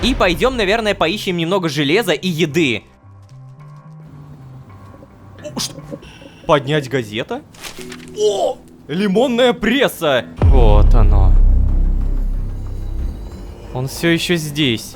И пойдем, наверное, поищем немного железа и еды. Что? Поднять газета? О! Лимонная пресса! Вот оно. Он все еще здесь.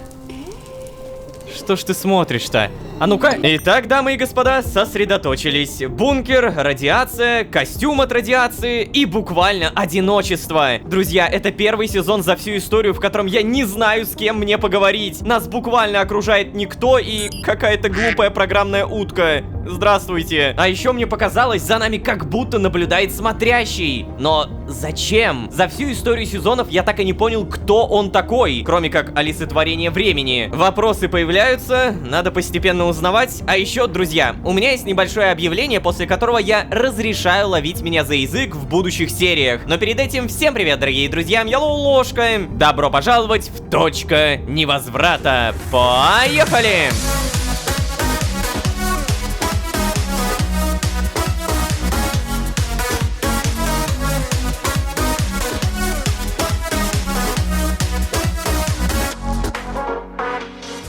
Что ж ты смотришь-то? А ну-ка. Итак, дамы и господа, сосредоточились. Бункер, радиация, костюм от радиации и буквально одиночество. Друзья, это первый сезон за всю историю, в котором я не знаю, с кем мне поговорить. Нас буквально окружает никто и какая-то глупая программная утка. Здравствуйте. А еще мне показалось, за нами как будто наблюдает смотрящий. Но зачем? За всю историю сезонов я так и не понял, кто он такой, кроме как олицетворение времени. Вопросы появляются, надо постепенно узнавать. А еще, друзья, у меня есть небольшое объявление, после которого я разрешаю ловить меня за язык в будущих сериях. Но перед этим всем привет, дорогие друзья, я Ложка. Добро пожаловать в Точка невозврата. Поехали!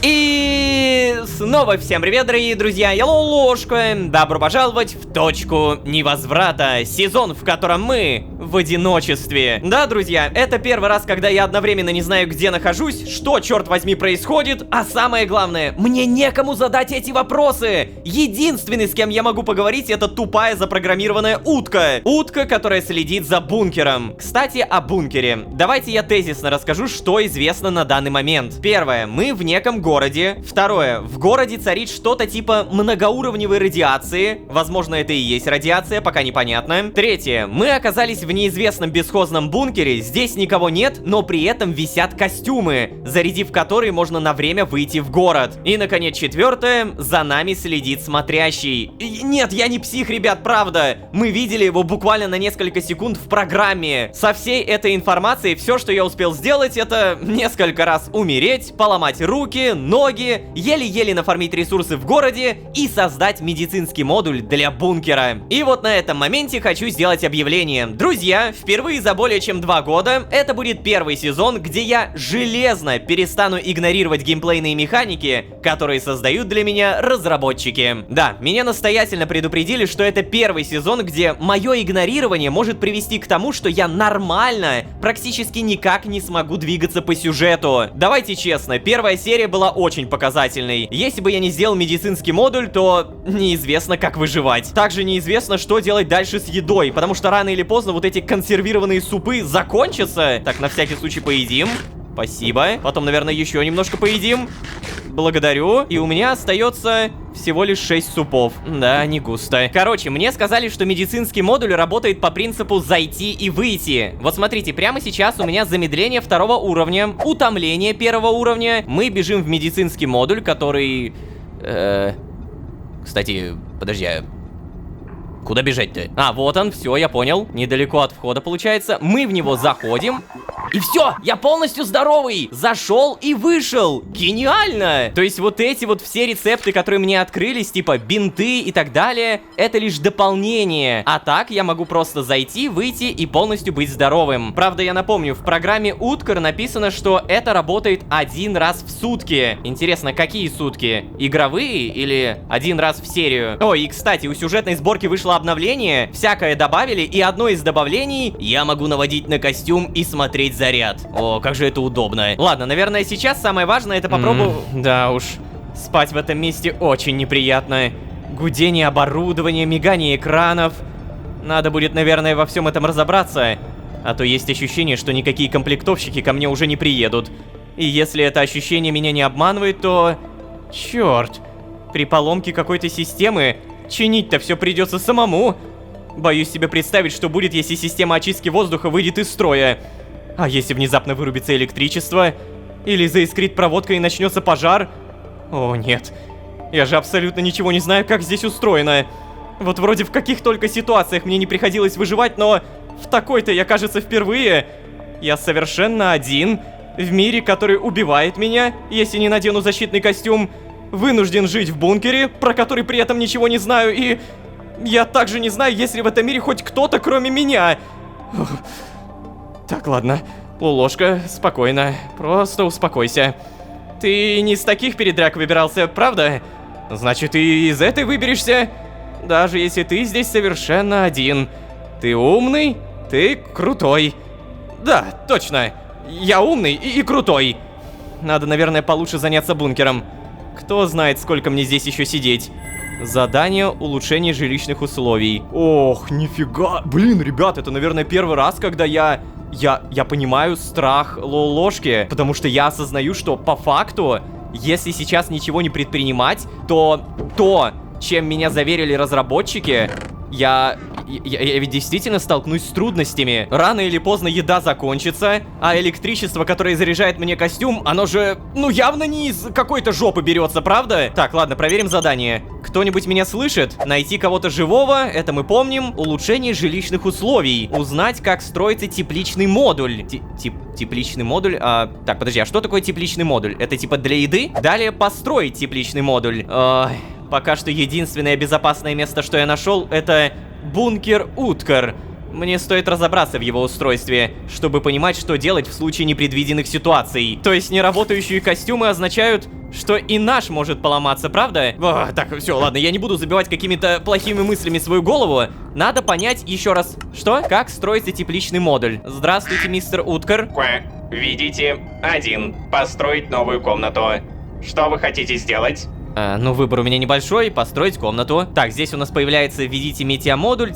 И снова всем привет, дорогие друзья, я Ложка. Добро пожаловать в Точку невозврата, сезон, в котором мы в одиночестве. Да, друзья, это первый раз, когда я одновременно не знаю, где нахожусь, что, черт возьми, происходит, а самое главное, мне некому задать эти вопросы. Единственный, с кем я могу поговорить, это тупая запрограммированная утка. Утка, которая следит за бункером. Кстати, о бункере. Давайте я тезисно расскажу, что известно на данный момент. Первое, мы в неком городе. Второе, в городе царит что-то типа многоуровневой радиации. Возможно, это и есть радиация, пока непонятно. Третье, мы оказались в неизвестном бесхозном бункере. Здесь никого нет, но при этом висят костюмы, зарядив которые можно на время выйти в город. И, наконец, четвертое, за нами следит смотрящий. Нет, я не псих, ребят, правда. Мы видели его буквально на несколько секунд в программе. Со всей этой информацией все, что я успел сделать, это несколько раз умереть, поломать руки, ноги, еле-еле нафармить ресурсы в городе и создать медицинский модуль для бункера. И вот на этом моменте хочу сделать объявление. Друзья, впервые за более чем 2 года это будет первый сезон, где я железно перестану игнорировать геймплейные механики, которые создают для меня разработчики. Да, меня настоятельно предупредили, что это первый сезон, где мое игнорирование может привести к тому, что я нормально, практически никак не смогу двигаться по сюжету. Давайте честно, первая серия была очень показательной. Если бы я не сделал медицинский модуль, то неизвестно, как выживать. Также неизвестно, что делать дальше с едой, потому что рано или поздно вот эти консервированные супы закончатся. Так, на всякий случай поедим. Спасибо. Потом, наверное, еще немножко поедим. Благодарю. И у меня остается всего лишь 6 супов. Да, не густо. Короче, мне сказали, что медицинский модуль работает по принципу зайти и выйти. Вот смотрите, прямо сейчас у меня замедление 2 уровня, утомление 1 уровня. Мы бежим в медицинский модуль, который... Кстати, подожди, куда бежать-то? А, вот он, все, я понял. Недалеко от входа, получается. Мы в него заходим. И все, я полностью здоровый. Зашел и вышел. Гениально! То есть вот эти вот все рецепты, которые мне открылись, типа бинты и так далее, это лишь дополнение. А так я могу просто зайти, выйти и полностью быть здоровым. Правда, я напомню, в программе Уткар написано, что это работает 1 раз в сутки. Интересно, какие сутки? Игровые или 1 раз в серию? Ой, и кстати, у сюжетной сборки вышло обновление, всякое добавили, и одно из добавлений — я могу наводить на костюм и смотреть заряд. О, как же это удобно. Ладно, наверное, сейчас самое важное — это попробовать... Да уж, спать в этом месте очень неприятно. Гудение оборудования, мигание экранов. Надо будет, наверное, во всем этом разобраться. А то есть ощущение, что никакие комплектовщики ко мне уже не приедут. И если это ощущение меня не обманывает, то... Черт. При поломке какой-то системы чинить-то все придется самому. Боюсь себе представить, что будет, если система очистки воздуха выйдет из строя. А если внезапно вырубится электричество? Или заискрит проводка и начнется пожар? О, нет. Я же абсолютно ничего не знаю, как здесь устроено. Вот вроде в каких только ситуациях мне не приходилось выживать, но в такой-то я, кажется, впервые. Я совершенно один, в мире, который убивает меня, если не надену защитный костюм. Вынужден жить в бункере, про который при этом ничего не знаю, и... Я также не знаю, есть ли в этом мире хоть кто-то, кроме меня. Так, ладно. Ложка, спокойно. Просто успокойся. Ты не из таких передряг выбирался, правда? Значит, и из этой выберешься? Даже если ты здесь совершенно один. Ты умный, ты крутой. Да, точно. Я умный и крутой. Надо, наверное, получше заняться бункером. Кто знает, сколько мне здесь еще сидеть. Задание улучшения жилищных условий. Ох, нифига. Блин, ребят, это, наверное, первый раз, когда я понимаю страх Лолошки. Потому что я осознаю, что по факту, если сейчас ничего не предпринимать, то чем меня заверили разработчики, я ведь действительно столкнусь с трудностями. Рано или поздно еда закончится, а электричество, которое заряжает мне костюм, оно же, ну, явно не из какой-то жопы берется, правда? Так, ладно, проверим задание. Кто-нибудь меня слышит? Найти кого-то живого, это мы помним. Улучшение жилищных условий. Узнать, как строится тепличный модуль. Тепличный модуль? Так, подожди, а что такое тепличный модуль? Это типа для еды? Далее построить тепличный модуль. Пока что единственное безопасное место, что я нашел, это бункер Уткар. Мне стоит разобраться в его устройстве, чтобы понимать, что делать в случае непредвиденных ситуаций. То есть неработающие костюмы означают, что и наш может поломаться, правда? Так, все, ладно, я не буду забивать какими-то плохими мыслями свою голову. Надо понять еще раз, что? Как строится тепличный модуль. Здравствуйте, мистер Уткар. Видите, 1. Построить новую комнату. Что вы хотите сделать? Ну, выбор у меня небольшой, построить комнату. Так, здесь у нас появляется, видите, метеомодуль,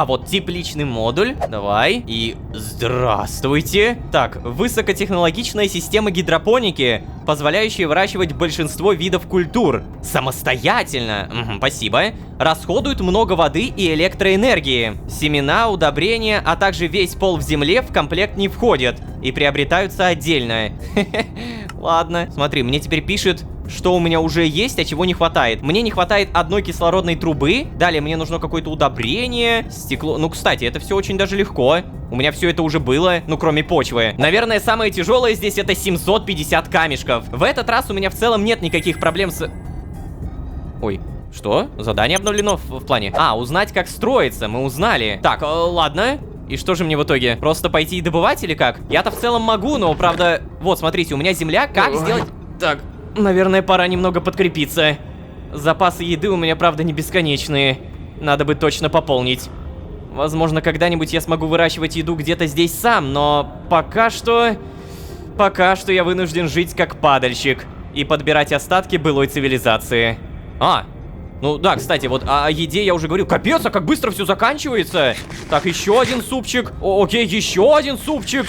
вот, тепличный модуль. Давай. И здравствуйте. Так, высокотехнологичная система гидропоники, позволяющая выращивать большинство видов культур. Самостоятельно. Спасибо. Расходует много воды и электроэнергии. Семена, удобрения, а также весь пол в земле в комплект не входят и приобретаются отдельно. Ладно. Смотри, мне теперь пишет, что у меня уже есть, а чего не хватает. Мне не хватает одной кислородной трубы. Далее мне нужно какое-то удобрение, стекло. Ну, кстати, это все очень даже легко. У меня все это уже было, ну, кроме почвы. Наверное, самое тяжелое здесь это 750 камешков. В этот раз у меня в целом нет никаких проблем с... Ой, что? Задание обновлено в плане? Узнать, как строится, мы узнали. Так, ладно. И что же мне в итоге? Просто пойти и добывать или как? Я-то в целом могу, но, правда... Вот, смотрите, у меня земля. Как сделать... Так... Наверное, пора немного подкрепиться. Запасы еды у меня, правда, не бесконечные. Надо бы точно пополнить. Возможно, когда-нибудь я смогу выращивать еду где-то здесь сам, но пока что... Пока что я вынужден жить как падальщик и подбирать остатки былой цивилизации. Ну да, кстати, вот о еде я уже говорил. Капец, а как быстро все заканчивается. Так, еще один супчик. Окей, еще один супчик.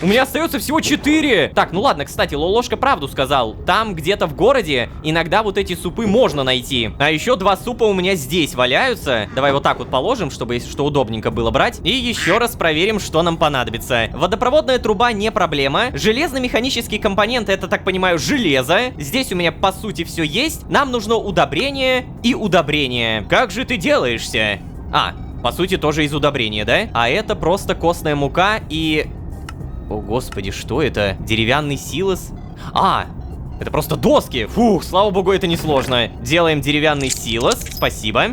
У меня остается всего 4. Так, ну ладно, кстати, Лолошка правду сказал. Там где-то в городе иногда вот эти супы можно найти. А еще 2 супа у меня здесь валяются. Давай вот так вот положим, чтобы, если что, удобненько было брать. И еще раз проверим, что нам понадобится. Водопроводная труба не проблема. Железно-механические компоненты, это, так понимаю, железо. Здесь у меня, по сути, все есть. Нам нужно удобрение и удобрение. Как же ты делаешься? По сути, тоже из удобрения, да? А это просто костная мука и... О, господи, что это? Деревянный силос? Это просто доски. Фух, слава богу, это несложно. Делаем деревянный силос. Спасибо.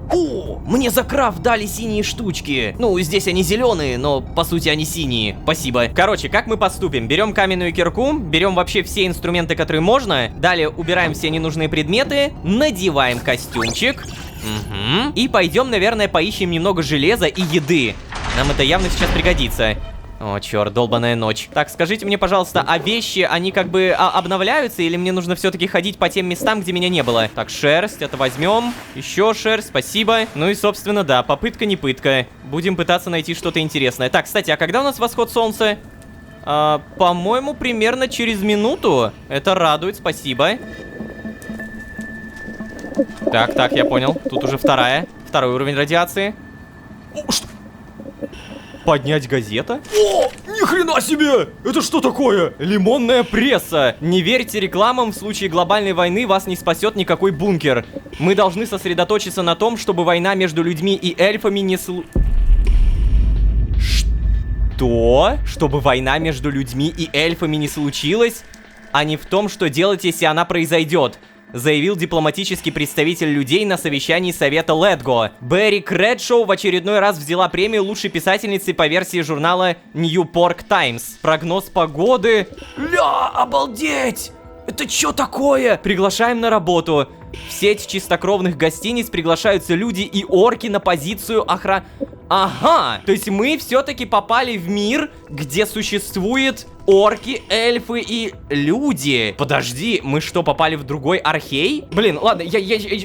О, мне за крафт дали синие штучки. Ну, здесь они зеленые, но по сути они синие. Спасибо. Короче, как мы поступим? Берем каменную кирку, берем вообще все инструменты, которые можно. Далее убираем все ненужные предметы, надеваем костюмчик. И пойдем, наверное, поищем немного железа и еды. Нам это явно сейчас пригодится. О, черт, долбаная ночь. Так, скажите мне, пожалуйста, а вещи, они как бы обновляются, или мне нужно все-таки ходить по тем местам, где меня не было? Так, шерсть, это возьмем. Еще шерсть, спасибо. Ну и, собственно, да, попытка не пытка. Будем пытаться найти что-то интересное. Так, кстати, а когда у нас восход солнца? По-моему, примерно через минуту. Это радует, спасибо. Так, я понял. Тут уже второй уровень радиации. Поднять газета? О, ни хрена себе! Это что такое? Лимонная пресса. Не верьте рекламам, в случае глобальной войны вас не спасет никакой бункер. Мы должны сосредоточиться на том, чтобы война между людьми и эльфами не Что? Чтобы война между людьми и эльфами не случилась? А не в том, что делать, если она произойдет. заявил дипломатический представитель людей на совещании совета Летго. Берри Кредшоу в очередной раз взяла премию лучшей писательницы по версии журнала Ньюпорк Таймс. Прогноз погоды... Ля, обалдеть! Это что такое? Приглашаем на работу. В сеть чистокровных гостиниц приглашаются люди и орки на позицию охраны. Ага, то есть мы все-таки попали в мир, где существует орки, эльфы и люди. Подожди, мы что, попали в другой архей? Блин, ладно,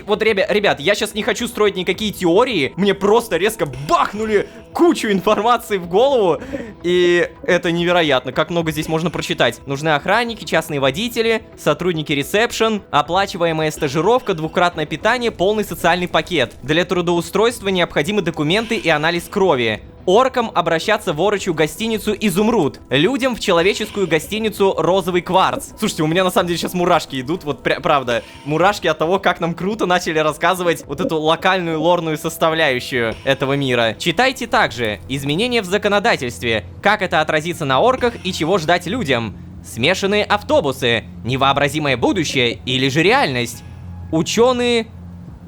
вот, ребят, я сейчас не хочу строить никакие теории. Мне просто резко бахнули кучу информации в голову. И это невероятно, как много здесь можно прочитать. Нужны охранники, частные водители, сотрудники ресепшн, оплачиваемая стажировка, двукратное питание, полный социальный пакет. Для трудоустройства необходимы документы и анализ крови. Оркам обращаться в орочью гостиницу «Изумруд». Людям в человеческую гостиницу «Розовый кварц». Слушайте, у меня на самом деле сейчас мурашки идут, вот правда. Мурашки от того, как нам круто начали рассказывать вот эту локальную лорную составляющую этого мира. Читайте также изменения в законодательстве, как это отразится на орках и чего ждать людям. Смешанные автобусы, невообразимое будущее или же реальность. Ученые...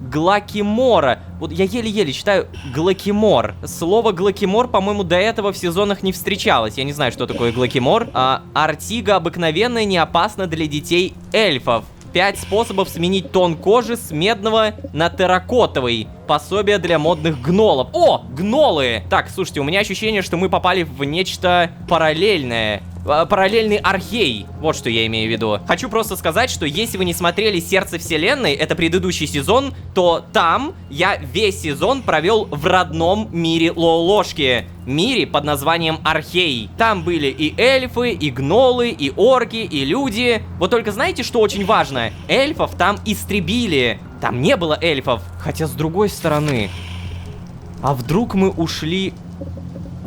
Глакимора. Вот я еле-еле читаю Глакимор. Слово Глакимор, по-моему, до этого в сезонах не встречалось. Я не знаю, что такое Глакимор. Артига обыкновенная, не опасна для детей эльфов. 5 способов сменить тон кожи с медного на терракотовый. Пособие для модных гнолов. О, гнолы! Так, слушайте, у меня ощущение, что мы попали в нечто параллельное. Параллельный архей. Вот что я имею в виду. Хочу просто сказать, что если вы не смотрели «Сердце вселенной», это предыдущий сезон, то там я весь сезон провел в родном мире Лолошки. Мире под названием Архей. Там были и эльфы, и гнолы, и орки, и люди. Вот только знаете, что очень важно? Эльфов там истребили. Там не было эльфов. Хотя с другой стороны... А вдруг мы ушли...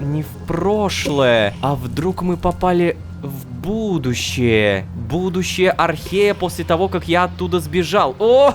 не в прошлое, а вдруг мы попали в будущее. Будущее Архея после того, как я оттуда сбежал. О,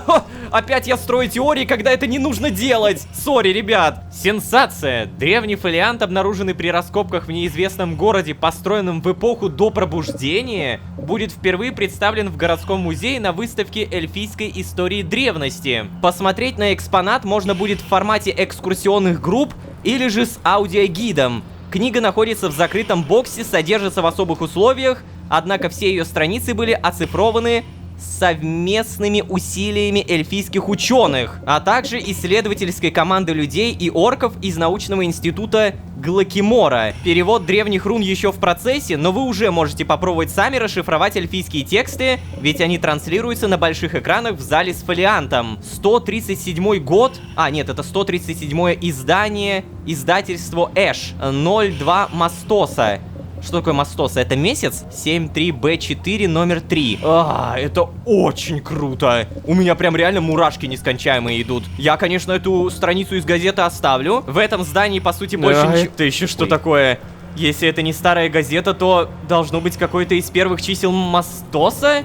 опять я строю теории, когда это не нужно делать. Сори, ребят. Сенсация. Древний фолиант, обнаруженный при раскопках в неизвестном городе, построенном в эпоху до пробуждения, будет впервые представлен в городском музее на выставке эльфийской истории древности. Посмотреть на экспонат можно будет в формате экскурсионных групп или же с аудиогидом. Книга находится в закрытом боксе, содержится в особых условиях, однако все ее страницы были оцифрованы совместными усилиями эльфийских ученых, а также исследовательской команды людей и орков из научного института Глакимора. Перевод древних рун еще в процессе, но вы уже можете попробовать сами расшифровать эльфийские тексты, ведь они транслируются на больших экранах в зале с фолиантом. 137 год, нет, это 137 издание, издательство Эш, 02 Мастоса. Что такое Мастоса? Это месяц? 73B4 номер 3. Это очень круто. У меня прям реально мурашки нескончаемые идут. Я, конечно, эту страницу из газеты оставлю. В этом здании, по сути, больше ничего... Это еще что такое? Если это не старая газета, то должно быть какой-то из первых чисел Мастоса?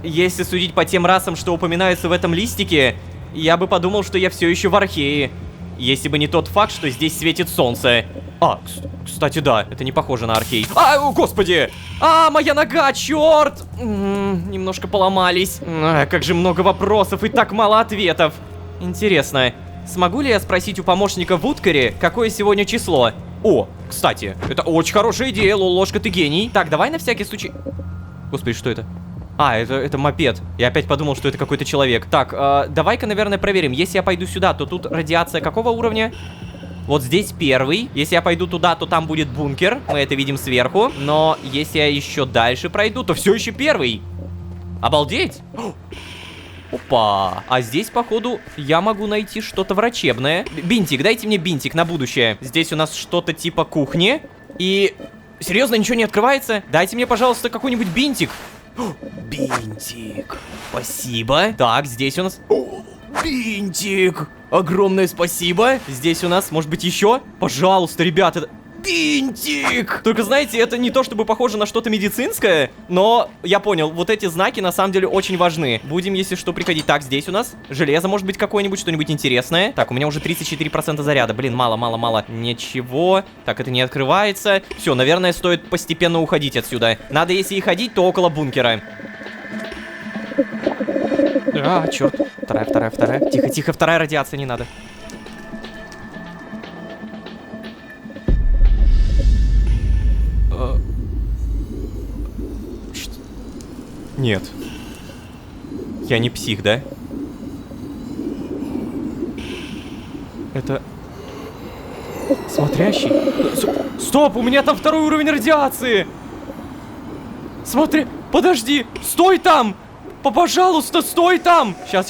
Если судить по тем расам, что упоминаются в этом листике, я бы подумал, что я все еще в Архее. Если бы не тот факт, что здесь светит солнце. Кстати, да, это не похоже на Архей. Господи! Моя нога, черт! Немножко поломались. Как же много вопросов и так мало ответов. Интересно, смогу ли я спросить у помощника в Уткаре, какое сегодня число? Кстати, это очень хорошая идея, Лолошка, ты гений. Так, давай на всякий случай... Господи, что это? Это мопед. Я опять подумал, что это какой-то человек. Так, давай-ка, наверное, проверим. Если я пойду сюда, то тут радиация какого уровня? Вот здесь первый. Если я пойду туда, то там будет бункер. Мы это видим сверху. Но если я еще дальше пройду, то все еще первый. Обалдеть! Опа! А здесь, походу, я могу найти что-то врачебное. Бинтик, дайте мне бинтик на будущее. Здесь у нас что-то типа кухни. И... Серьезно, ничего не открывается? Дайте мне, пожалуйста, какой-нибудь бинтик. Бинтик. Спасибо. Так, здесь у нас... Бинтик. Огромное спасибо. Здесь у нас, может быть, еще? Пожалуйста, ребята. Бинтик. Только, знаете, это не то, чтобы похоже на что-то медицинское, но я понял, вот эти знаки на самом деле очень важны. Будем, если что, приходить. Так, здесь у нас железо, может быть, какое-нибудь, что-нибудь интересное. Так, у меня уже 34% заряда. Блин, мало. Ничего. Так, это не открывается. Все, наверное, стоит постепенно уходить отсюда. Надо, если и ходить, то около бункера. А, черт. Вторая. Тихо, вторая радиация, не надо. Нет. Я не псих, да? Это... Смотрящий? Стоп, у меня там второй уровень радиации! Смотри, подожди, стой там! Пожалуйста, стой там! Сейчас.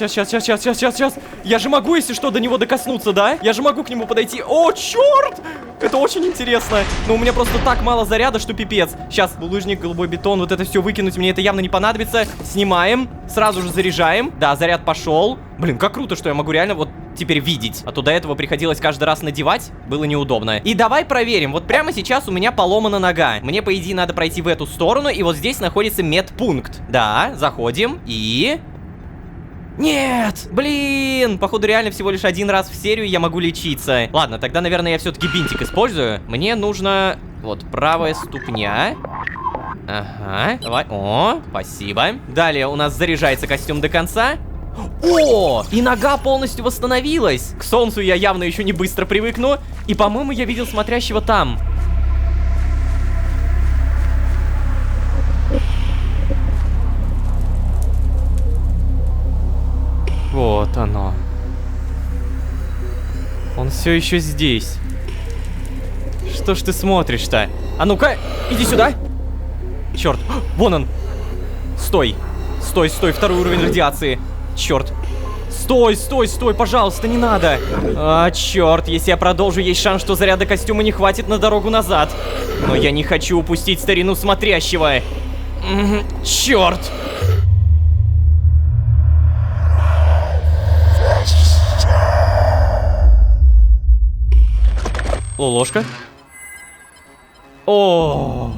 Я же могу, если что, до него докоснуться, да? Я же могу к нему подойти. О, черт! Это очень интересно. Но у меня просто так мало заряда, что пипец. Сейчас, булыжник, голубой бетон, вот это все выкинуть мне это явно не понадобится. Снимаем, сразу же заряжаем. Да, заряд пошел. Блин, как круто, что я могу реально вот теперь видеть. А то до этого приходилось каждый раз надевать. Было неудобно. И давай проверим. Вот прямо сейчас у меня поломана нога. Мне, по идее, надо пройти в эту сторону. И вот здесь находится медпункт. Да, заходим. И... Нет! Блин! Походу реально всего лишь один раз в серию я могу лечиться. Ладно, тогда, наверное, я все-таки бинтик использую. Мне нужно... Вот, правая ступня. Ага, давай. О, спасибо. Далее у нас заряжается костюм до конца. О, и нога полностью восстановилась. К солнцу я явно еще не быстро привыкну. И, по-моему, я видел смотрящего там. Вот оно. Он все еще здесь. Что ж ты смотришь-то? А ну-ка, иди сюда. Черт, вон он. Стой, второй уровень радиации. Черт. Стой, пожалуйста, не надо. А, черт, если я продолжу, есть шанс, что заряда костюма не хватит на дорогу назад. Но я не хочу упустить старину смотрящего. Черт. Ложка. О,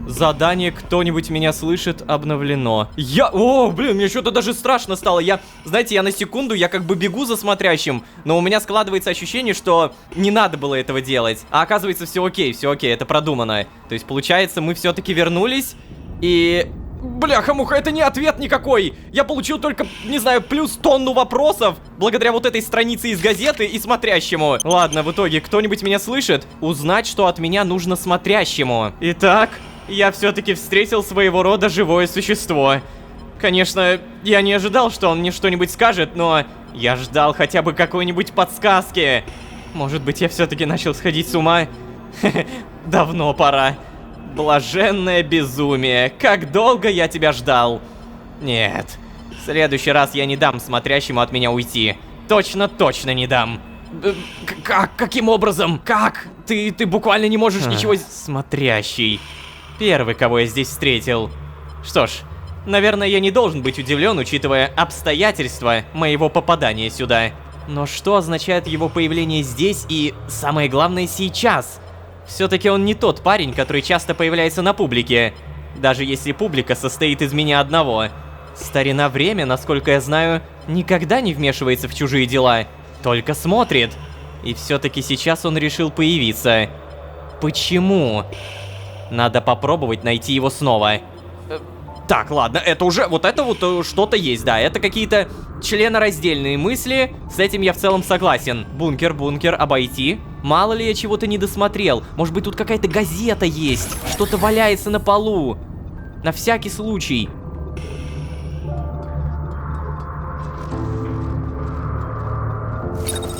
задание «Кто-нибудь меня слышит» обновлено. О, блин, мне что-то даже страшно стало. Знаете, я на секунду, я как бы бегу за смотрящим, но у меня складывается ощущение, что не надо было этого делать. А оказывается, все окей, это продумано. То есть, получается, мы все-таки вернулись, и... Бляха-муха, это не ответ никакой. Я получил только, не знаю, плюс тонну вопросов благодаря вот этой странице из газеты и смотрящему. Ладно, в итоге, кто-нибудь меня слышит? Узнать, что от меня нужно смотрящему. Итак, я все-таки встретил своего рода живое существо. Конечно, я не ожидал, что он мне что-нибудь скажет, но я ждал хотя бы какой-нибудь подсказки. Может быть, я все-таки начал сходить с ума? Давно пора. Блаженное безумие. Как долго я тебя ждал. Нет. В следующий раз я не дам смотрящему от меня уйти. Точно не дам. Каким образом? Как? Ты буквально не можешь ничего... Смотрящий. Первый, кого я здесь встретил. Что ж, наверное, я не должен быть удивлен, учитывая обстоятельства моего попадания сюда. Но что означает его появление здесь и, самое главное, сейчас? Все-таки он не тот парень, который часто появляется на публике. Даже если публика состоит из меня одного. Старина Время, насколько я знаю, никогда не вмешивается в чужие дела. Только смотрит. И все-таки сейчас он решил появиться. Почему? Надо попробовать найти его снова. Так, ладно, это уже, вот что-то есть, да. Это какие-то членораздельные мысли. С этим я в целом согласен. Бункер, обойти. Мало ли я чего-то не досмотрел. Может быть, тут какая-то газета есть. Что-то валяется на полу. На всякий случай.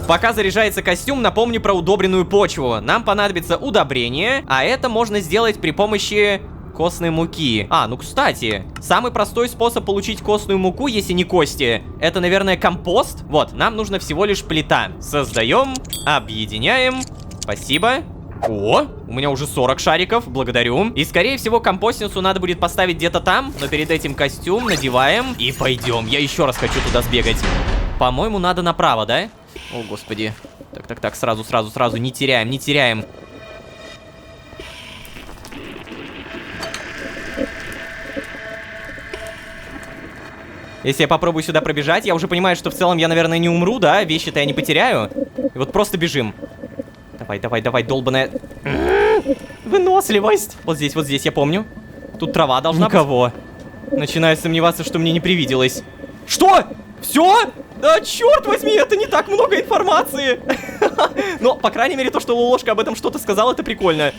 Пока заряжается костюм, напомню про удобренную почву. Нам понадобится удобрение, а это можно сделать при помощи... костной муки. Ну кстати, самый простой способ получить костную муку, если не кости, это, наверное, компост. Вот, нам нужно всего лишь плита. Создаем, объединяем. Спасибо. О, у меня уже 40 шариков, благодарю. И, скорее всего, компостницу надо будет поставить где-то там, но перед этим костюм надеваем и пойдем. Я еще раз хочу туда сбегать. По-моему, надо направо, да? О, господи. Так, сразу, не теряем. Если я попробую сюда пробежать, я уже понимаю, что в целом я, наверное, не умру, да? Вещи-то я не потеряю. И вот просто бежим. Давай, долбаная... Выносливость. Вот здесь, я помню. Тут трава должна быть. Никого. Начинаю сомневаться, что мне не привиделось. Что? Все? Да, черт возьми, это не так много информации. Но, по крайней мере, то, что Лолошка об этом что-то сказал, это прикольно.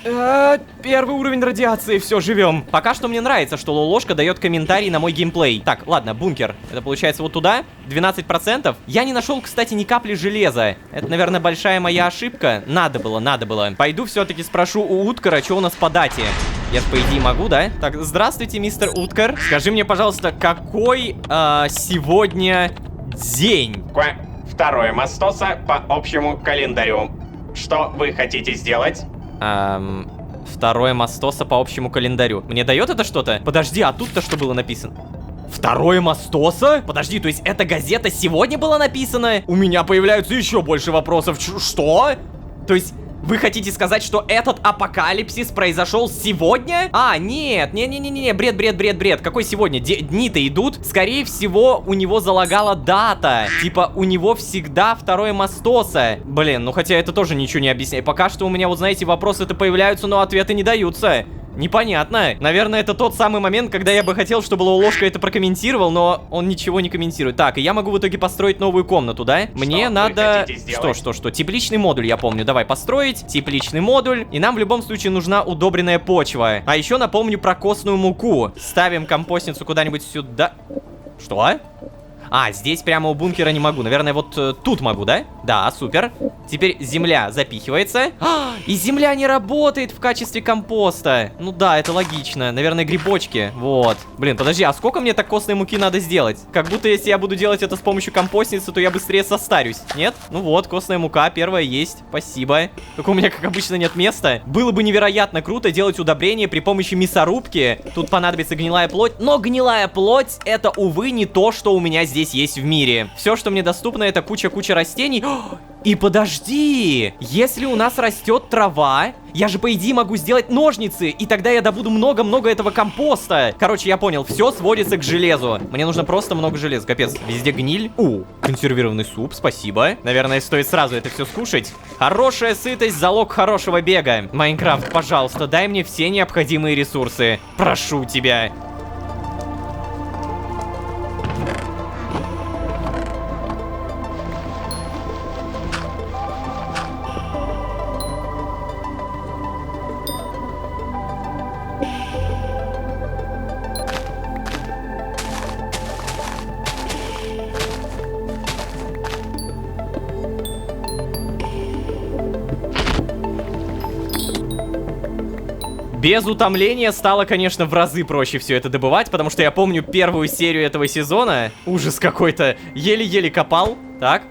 Первый уровень радиации, все, живем. Пока что мне нравится, что Лолошка дает комментарий на мой геймплей. Так, ладно, бункер. Это получается вот туда, 12%. Я не нашел, кстати, ни капли железа. Это, наверное, большая моя ошибка. Надо было. Пойду все-таки спрошу у Уткара, что у нас по дате. Я, по идее, могу, да? Так, здравствуйте, мистер Уткар. Скажи мне, пожалуйста, какой сегодня день? 2 Мастоса по общему календарю. Что вы хотите сделать? 2 Мастоса по общему календарю. Мне дает это что-то? Подожди, а тут-то что было написано? 2 Мастоса? Подожди, то есть эта газета сегодня была написана? У меня появляются еще больше вопросов. Что? То есть... Вы хотите сказать, что этот апокалипсис произошел сегодня? А, нет, не-не-не-не, бред. Какой сегодня? Дни-то идут. Скорее всего, у него залагала дата. Типа, у него всегда 2 Мастоса. Блин, ну хотя это тоже ничего не объясняет. Пока что у меня, вот знаете, вопросы-то появляются, но ответы не даются. Непонятно. Наверное, это тот самый момент, когда я бы хотел, чтобы Лолошка это прокомментировал, но он ничего не комментирует. Так, и я могу в итоге построить новую комнату, да? Мне надо... Что? Тепличный модуль, я помню. Давай построить тепличный модуль. И нам в любом случае нужна удобренная почва. А еще напомню про костную муку. Ставим компостницу куда-нибудь сюда. Что? А, здесь прямо у бункера не могу. Наверное, вот тут могу, да? Да, супер. Теперь земля запихивается. И земля не работает в качестве компоста. Ну да, это логично. Наверное, грибочки. Вот. Блин, подожди, а сколько мне так костной муки надо сделать? Как будто если я буду делать это с помощью компостницы, то я быстрее состарюсь. Нет? Ну вот, костная мука первая есть. Спасибо. Только у меня, как обычно, нет места. Было бы невероятно круто делать удобрения при помощи мясорубки. Тут понадобится гнилая плоть. Но гнилая плоть — это, увы, не то, что у меня здесь есть в мире. Все, что мне доступно, это куча растений. И подожди, если у нас растет трава, я же, по идее, могу сделать ножницы, и тогда я добуду много-много этого компоста. Короче, я понял, все сводится к железу. Мне нужно просто много железа, капец. Везде гниль. Консервированный суп, спасибо. Наверное, стоит сразу это все скушать. Хорошая сытость — залог хорошего бега. Майнкрафт, пожалуйста, дай мне все необходимые ресурсы. Прошу тебя. Без утомления стало, конечно, в разы проще все это добывать, потому что я помню первую серию этого сезона. Ужас какой-то. Еле-еле копал. Так.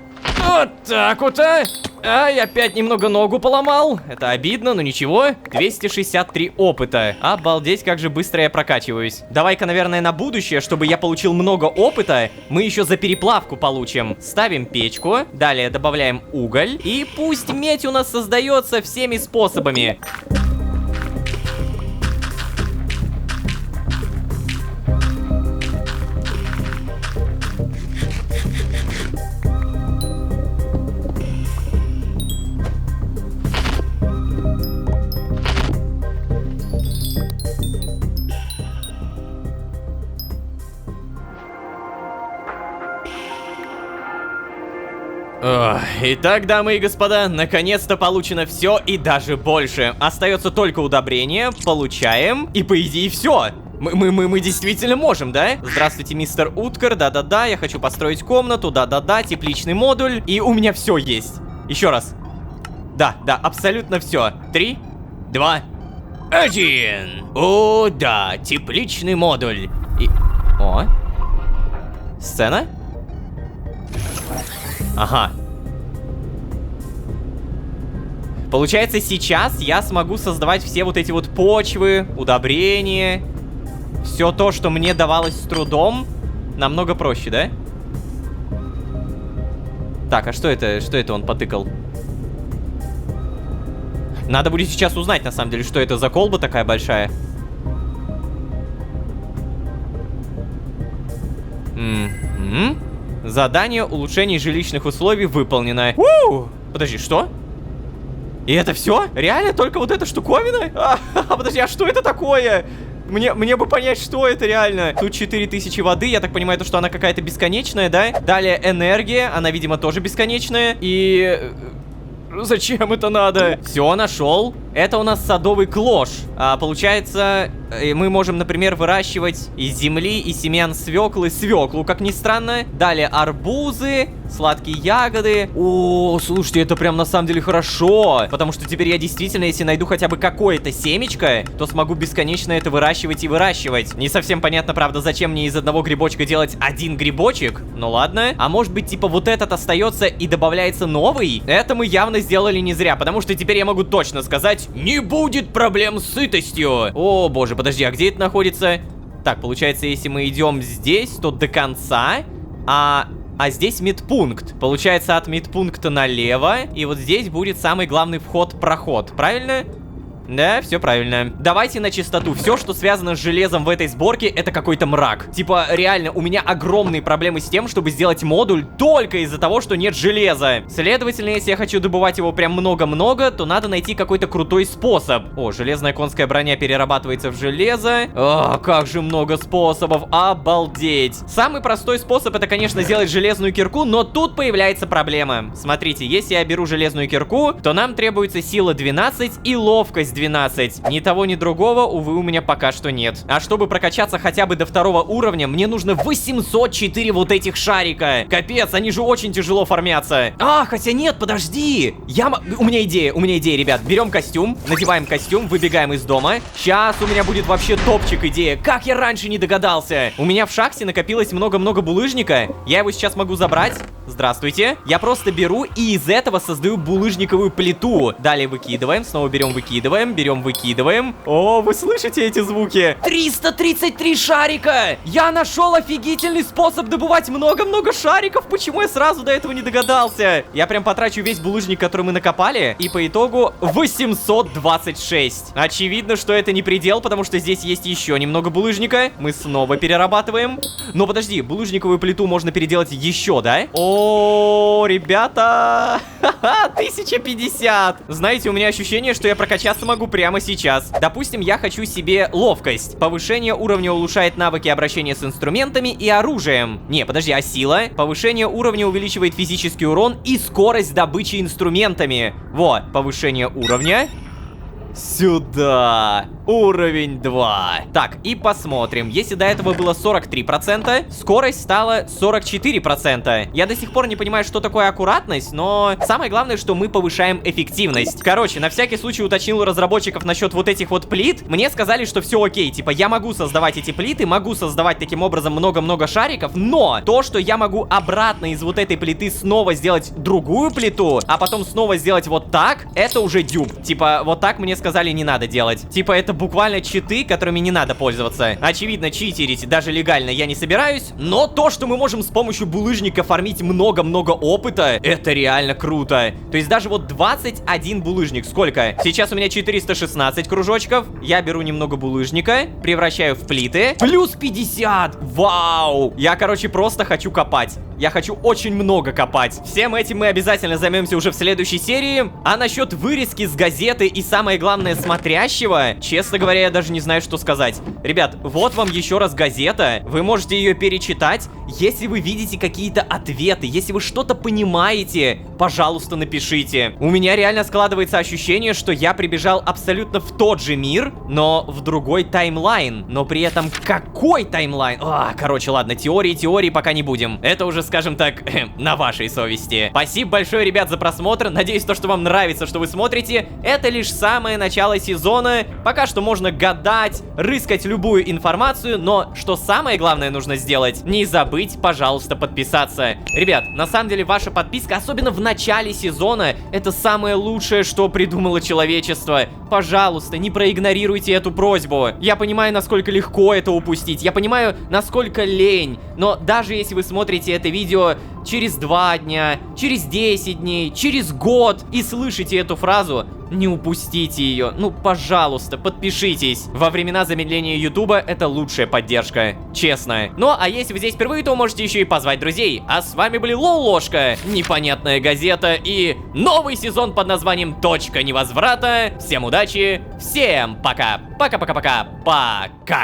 Вот так вот, а. Ай, опять немного ногу поломал. Это обидно, но ничего. 263 опыта. Обалдеть, как же быстро я прокачиваюсь. Давай-ка, наверное, на будущее, чтобы я получил много опыта, мы еще за переплавку получим. Ставим печку. Далее добавляем уголь. И пусть медь у нас создается всеми способами. Итак, дамы и господа, наконец-то получено все и даже больше. Остается только удобрение, получаем, и по идее все. Мы действительно можем, да? Здравствуйте, мистер Уткар, да-да-да, я хочу построить комнату, да-да-да, тепличный модуль, и у меня все есть. Еще раз. Да, абсолютно все. 3, 2, 1. О, да, тепличный модуль. И... О. Сцена? Ага. Получается, сейчас я смогу создавать все вот эти вот почвы, удобрения. Все то, что мне давалось с трудом, намного проще, да? Так, а что это? Что это он потыкал? Надо будет сейчас узнать, на самом деле, что это за колба такая большая. Задание улучшения жилищных условий выполнено. Подожди, что? И это все? Реально только вот эта штуковина? Подожди, а что это такое? Мне бы понять, что это реально. Тут 4000 воды, я так понимаю, то, что она какая-то бесконечная, да? Далее энергия, она, видимо, тоже бесконечная. И... зачем это надо? Все, нашел. Это у нас садовый клош. Получается, мы можем, например, выращивать из земли и семян свеклы свеклу, как ни странно. Далее арбузы, сладкие ягоды. О, слушайте, это прям на самом деле хорошо. Потому что теперь я действительно, если найду хотя бы какое-то семечко, то смогу бесконечно это выращивать и выращивать. Не совсем понятно, правда, зачем мне из одного грибочка делать один грибочек. Ну ладно. А может быть, типа, вот этот остается и добавляется новый? Это мы явно сделали не зря, потому что теперь я могу точно сказать: не будет проблем с сытостью. О, боже, подожди, а где это находится? Так, получается, если мы идем здесь, то до конца, а здесь медпункт. Получается, от медпункта налево, и вот здесь будет самый главный вход-проход, правильно? Да, все правильно. Давайте на чистоту. Все, что связано с железом в этой сборке, это какой-то мрак. Типа, реально, у меня огромные проблемы с тем, чтобы сделать модуль только из-за того, что нет железа. Следовательно, если я хочу добывать его прям много-много, то надо найти какой-то крутой способ. О, железная конская броня перерабатывается в железо. О, как же много способов. Обалдеть. Самый простой способ — это, конечно, сделать железную кирку, но тут появляется проблема. Смотрите, если я беру железную кирку, то нам требуется сила 12 и ловкость 12. Ни того, ни другого, увы, у меня пока что нет. А чтобы прокачаться хотя бы до 2-го уровня, мне нужно 804 вот этих шарика. Капец, они же очень тяжело фармятся. А, хотя нет, подожди. У меня идея, ребят. Берем костюм, надеваем костюм, выбегаем из дома. Сейчас у меня будет вообще топчик идея. Как я раньше не догадался? У меня в шахте накопилось много-много булыжника. Я его сейчас могу забрать. Здравствуйте. Я просто беру и из этого создаю булыжниковую плиту. Далее выкидываем, снова берем, выкидываем. Берем, выкидываем. О, вы слышите эти звуки? 333 шарика! Я нашел офигительный способ добывать много-много шариков. Почему я сразу до этого не догадался? Я прям потрачу весь булыжник, который мы накопали, и по итогу 826. Очевидно, что это не предел, потому что здесь есть еще немного булыжника. Мы снова перерабатываем. Но подожди, булыжниковую плиту можно переделать еще, да? О, ребята! 1050! Знаете, у меня ощущение, что я прокачаться могу прямо сейчас. Допустим, я хочу себе ловкость. Повышение уровня улучшает навыки обращения с инструментами и оружием. Не, подожди, а сила? Повышение уровня увеличивает физический урон и скорость добычи инструментами. Вот, повышение уровня. Сюда. Уровень 2. Так, и посмотрим. Если до этого было 43%, скорость стала 44%. Я до сих пор не понимаю, что такое аккуратность, но самое главное, что мы повышаем эффективность. Короче, на всякий случай уточнил у разработчиков насчет вот этих вот плит. Мне сказали, что все окей. Типа, я могу создавать эти плиты, могу создавать таким образом много-много шариков, но то, что я могу обратно из вот этой плиты снова сделать другую плиту, а потом снова сделать вот так, это уже дюб. Типа, вот так мне сказали, не надо делать. Типа, это буквально читы, которыми не надо пользоваться. Очевидно, читерить даже легально я не собираюсь, но то, что мы можем с помощью булыжника фармить много-много опыта, это реально круто. То есть даже вот 21 булыжник, сколько? Сейчас у меня 416 кружочков. Я беру немного булыжника, превращаю в плиты. Плюс 50! Вау! Я, короче, просто хочу копать. Я хочу очень много копать. Всем этим мы обязательно займемся уже в следующей серии. А насчет вырезки с газеты и самое главное смотрящего, честно говоря, я даже не знаю, что сказать. Ребят, вот вам еще раз газета. Вы можете ее перечитать. Если вы видите какие-то ответы, если вы что-то понимаете, пожалуйста, напишите. У меня реально складывается ощущение, что я прибежал абсолютно в тот же мир, но в другой таймлайн. Но при этом какой таймлайн? Короче, ладно, теории пока не будем. Это уже, скажем так, на вашей совести. Спасибо большое, ребят, за просмотр. Надеюсь, то, что вам нравится, что вы смотрите, это лишь самое начало сезона. Пока что можно гадать, рыскать любую информацию, но что самое главное нужно сделать, не забыть, пожалуйста, подписаться. Ребят, на самом деле ваша подписка, особенно в начале сезона, это самое лучшее, что придумало человечество. Пожалуйста, не проигнорируйте эту просьбу. Я понимаю, насколько легко это упустить, я понимаю, насколько лень, но даже если вы смотрите это видео через 2 дня, через 10 дней, через год и слышите эту фразу, не упустите ее. Ну, пожалуйста, подпишитесь. Во времена замедления Ютуба это лучшая поддержка. Честно. Ну, а если вы здесь впервые, то можете еще и позвать друзей. А с вами были Лолошка, Непонятная газета и новый сезон под названием «Точка невозврата». Всем удачи, всем пока. Пока-пока-пока. Пока.